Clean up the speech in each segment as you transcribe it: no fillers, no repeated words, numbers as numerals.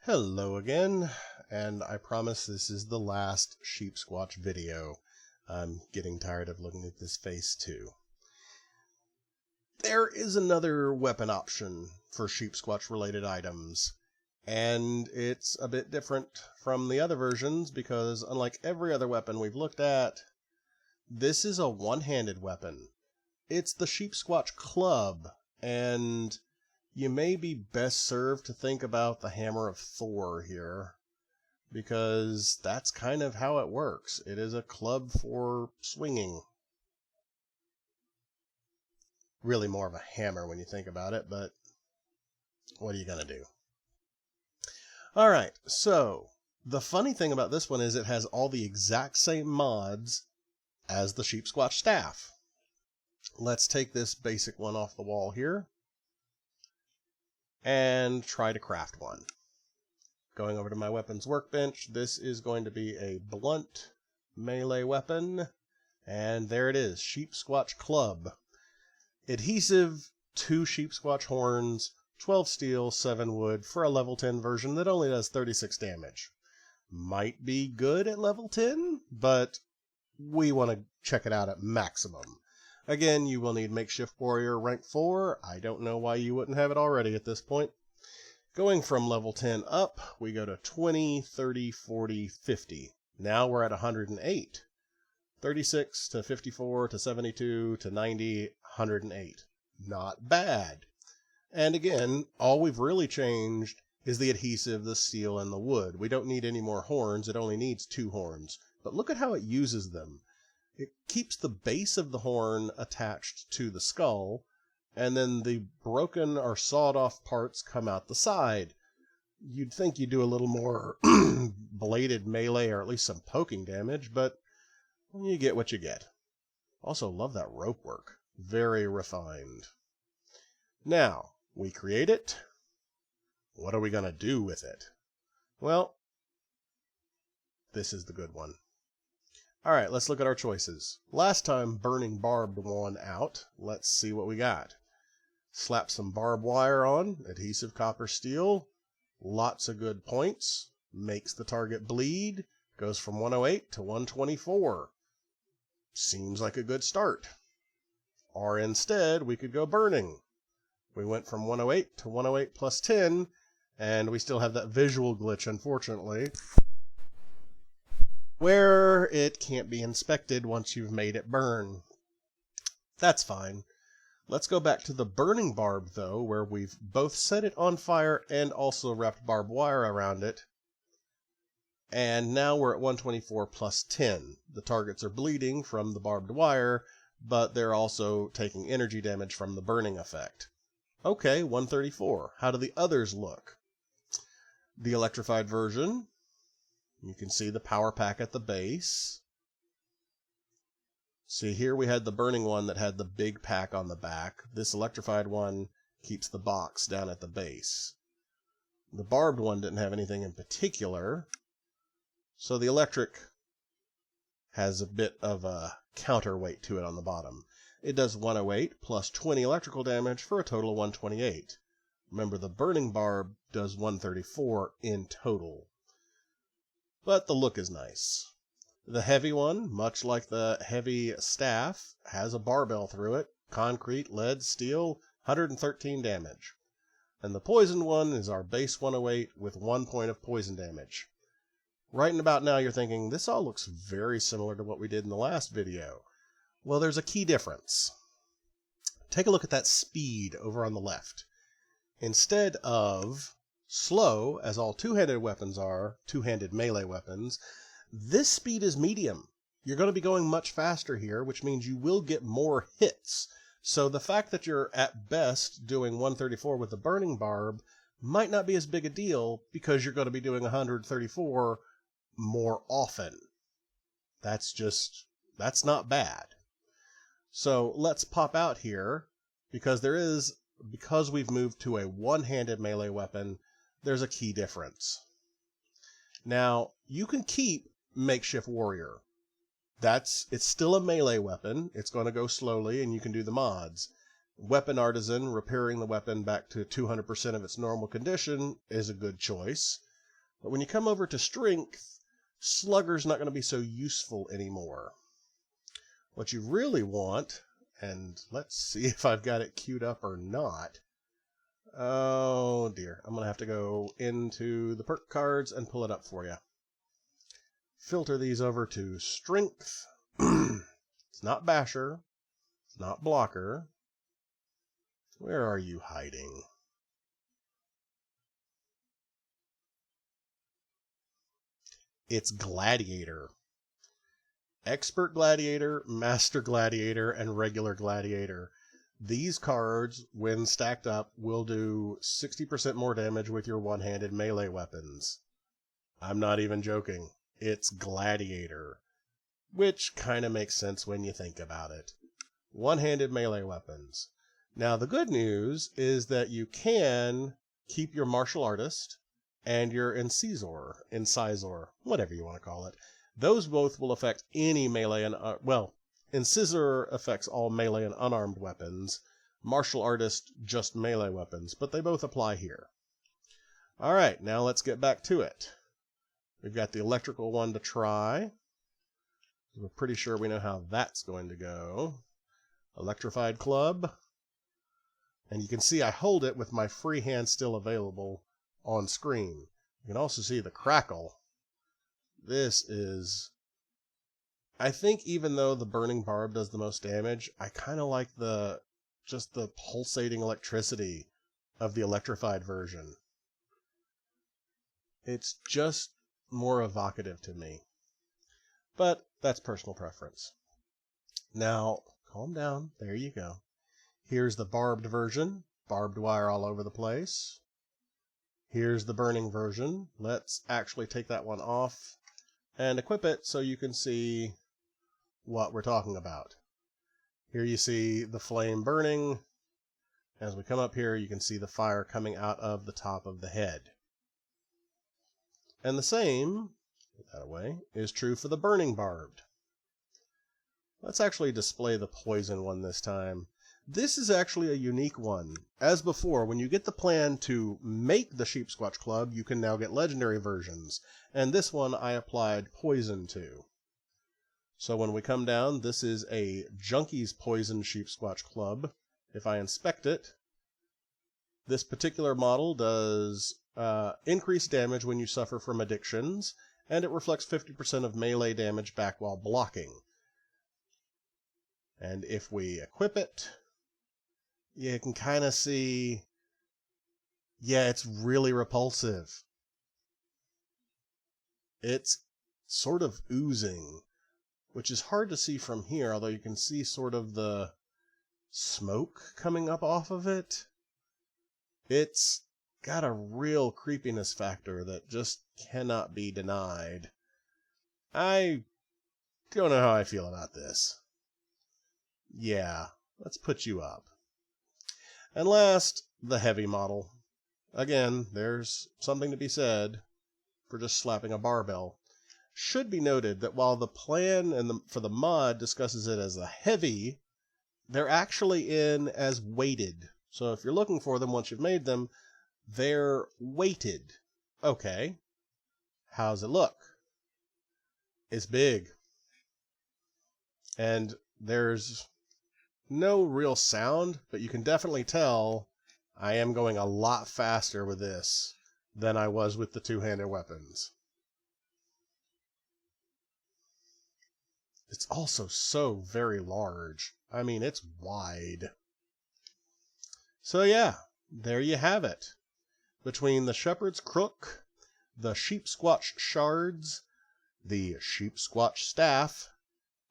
Hello again, and I promise this is the last Sheepsquatch video. I'm getting tired of looking at this face too. There is another weapon option for Sheepsquatch related items, and it's a bit different from the other versions because unlike every other weapon we've looked at, this is a one-handed weapon. It's the Sheepsquatch Club, and you may be best served to think about the Hammer of Thor here, because that's kind of how it works. It is a club for swinging. Really more of a hammer when you think about it, but what are you going to do? Alright, so the funny thing about this one is it has all the exact same mods as the Sheepsquatch staff. Let's take this basic one off the wall here and try to craft one. Going over to my weapons workbench, this is going to be a blunt melee weapon, and there it is, Sheepsquatch Club. Adhesive, 2 Sheepsquatch horns, 12 steel, 7 wood for a level 10 version that only does 36 damage. Might be good at level 10, but we want to check it out at maximum. Again, you will need Makeshift Warrior rank 4. I don't know why you wouldn't have it already at this point. Going from level 10 up, we go to 20, 30, 40, 50. Now we're at 108. 36 to 54 to 72 to 90, 108. Not bad. And again, all we've really changed is the adhesive, the steel, and the wood. We don't need any more horns. It only needs 2 horns. But look at how it uses them. It keeps the base of the horn attached to the skull, and then the broken or sawed off parts come out the side. You'd think you'd do a little more bladed melee or at least some poking damage, but you get what you get. Also love that rope work. Very refined. Now, we create it. What are we going to do with it? Well, this is the good one. Alright, let's look at our choices. Last time, Burning Barbed won out. Let's see what we got. Slap some barbed wire on, adhesive copper steel, lots of good points, makes the target bleed, goes from 108 to 124. Seems like a good start. Or instead, we could go burning. We went from 108 to 108 plus 10, and we still have that visual glitch, unfortunately, where it can't be inspected once you've made it burn. That's fine. Let's go back to the burning barb, though, where we've both set it on fire and also wrapped barbed wire around it. And now we're at 124 plus 10. The targets are bleeding from the barbed wire, but they're also taking energy damage from the burning effect. Okay, 134. How do the others look? The electrified version, you can see the power pack at the base. See, here we had the burning one that had the big pack on the back. This electrified one keeps the box down at the base. The barbed one didn't have anything in particular, so the electric has a bit of a counterweight to it on the bottom. It does 108 plus 20 electrical damage for a total of 128. Remember, the burning barb does 134 in total. But the look is nice. The heavy one, much like the heavy staff, has a barbell through it. Concrete, lead, steel, 113 damage. And the poison one is our base 108 with 1 point of poison damage. Right about now you're thinking, this all looks very similar to what we did in the last video. Well, there's a key difference. Take a look at that speed over on the left. Instead of slow, as all two-handed weapons are, two-handed melee weapons, this speed is medium. You're going to be going much faster here, which means you will get more hits. So the fact that you're at best doing 134 with the burning barb might not be as big a deal because you're going to be doing 134 more often. That's not bad. So let's pop out here because we've moved to a one-handed melee weapon, there's a key difference. Now, you can keep Makeshift Warrior. It's still a melee weapon. It's going to go slowly, and you can do the mods. Weapon Artisan, repairing the weapon back to 200% of its normal condition, is a good choice. But when you come over to strength, Slugger's not going to be so useful anymore. What you really want, and let's see if I've got it queued up or not. Oh dear, I'm going to have to go into the perk cards and pull it up for you. Filter these over to strength. It's not basher. It's not blocker. Where are you hiding? It's gladiator. Expert gladiator, master gladiator, and regular gladiator. These cards, when stacked up, will do 60% more damage with your one-handed melee weapons. I'm not even joking. It's gladiator. Which kind of makes sense when you think about it. One-handed melee weapons. Now, the good news is that you can keep your martial artist and your incisor, whatever you want to call it. Those both will affect any melee and, incisor affects all melee and unarmed weapons. Martial artist, just melee weapons, but they both apply here. All right, now let's get back to it. We've got the electrical one to try. We're pretty sure we know how that's going to go. Electrified Club. And you can see I hold it with my free hand still available on screen. You can also see the crackle. This is... I think even though the burning barb does the most damage, I kind of like just the pulsating electricity of the electrified version. It's just more evocative to me. But that's personal preference. Now, calm down. There you go. Here's the barbed version. Barbed wire all over the place. Here's the burning version. Let's actually take that one off and equip it so you can see what we're talking about. Here you see the flame burning. As we come up here, you can see the fire coming out of the top of the head. And the same, put that away, is true for the burning barbed. Let's actually display the poison one this time. This is actually a unique one. As before, when you get the plan to make the Sheepsquatch Club, you can now get legendary versions. And this one I applied poison to. So when we come down, this is a Junkie's Poison Sheepsquatch Club. If I inspect it, this particular model does increased damage when you suffer from addictions, and it reflects 50% of melee damage back while blocking. And if we equip it, you can kind of see, yeah, it's really repulsive. It's sort of oozing, which is hard to see from here, although you can see sort of the smoke coming up off of it. It's got a real creepiness factor that just cannot be denied. I don't know how I feel about this. Yeah, let's put you up. And last, the heavy model. Again, there's something to be said for just slapping a barbell. Should be noted that while the plan for the mod discusses it as a heavy, they're actually in as weighted. So if you're looking for them once you've made them, they're weighted. Okay. How's it look? It's big. And there's no real sound, but you can definitely tell I am going a lot faster with this than I was with the two-handed weapons. It's also so very large. I mean, it's wide. So yeah, there you have it. Between the Shepherd's Crook, the Sheepsquatch Shards, the Sheepsquatch Staff,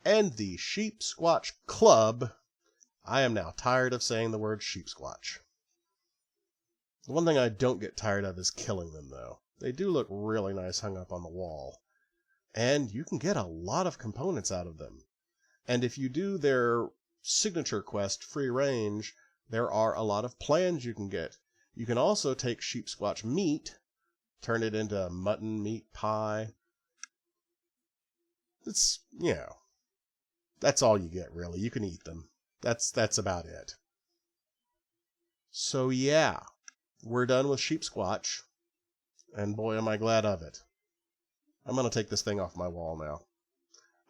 and the Sheepsquatch Club, I am now tired of saying the word Sheepsquatch. The one thing I don't get tired of is killing them, though. They do look really nice hung up on the wall. And you can get a lot of components out of them. And if you do their signature quest, Free Range, there are a lot of plans you can get. You can also take Sheepsquatch meat, turn it into mutton meat pie. It's, that's all you get, really. You can eat them. That's about it. So yeah, we're done with Sheepsquatch. and boy am I glad of it. I'm going to take this thing off my wall now.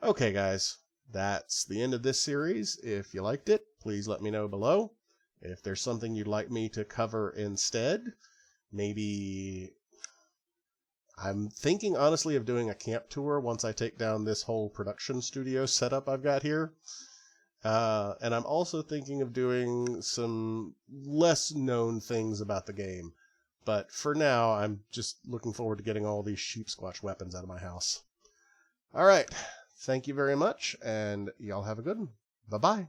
Okay, guys, that's the end of this series. If you liked it, please let me know below. If there's something you'd like me to cover instead, maybe... I'm thinking, honestly, of doing a camp tour once I take down this whole production studio setup I've got here. And I'm also thinking of doing some less known things about the game. But for now, I'm just looking forward to getting all these Sheepsquatch weapons out of my house. All right. Thank you very much, and y'all have a good one. Bye-bye.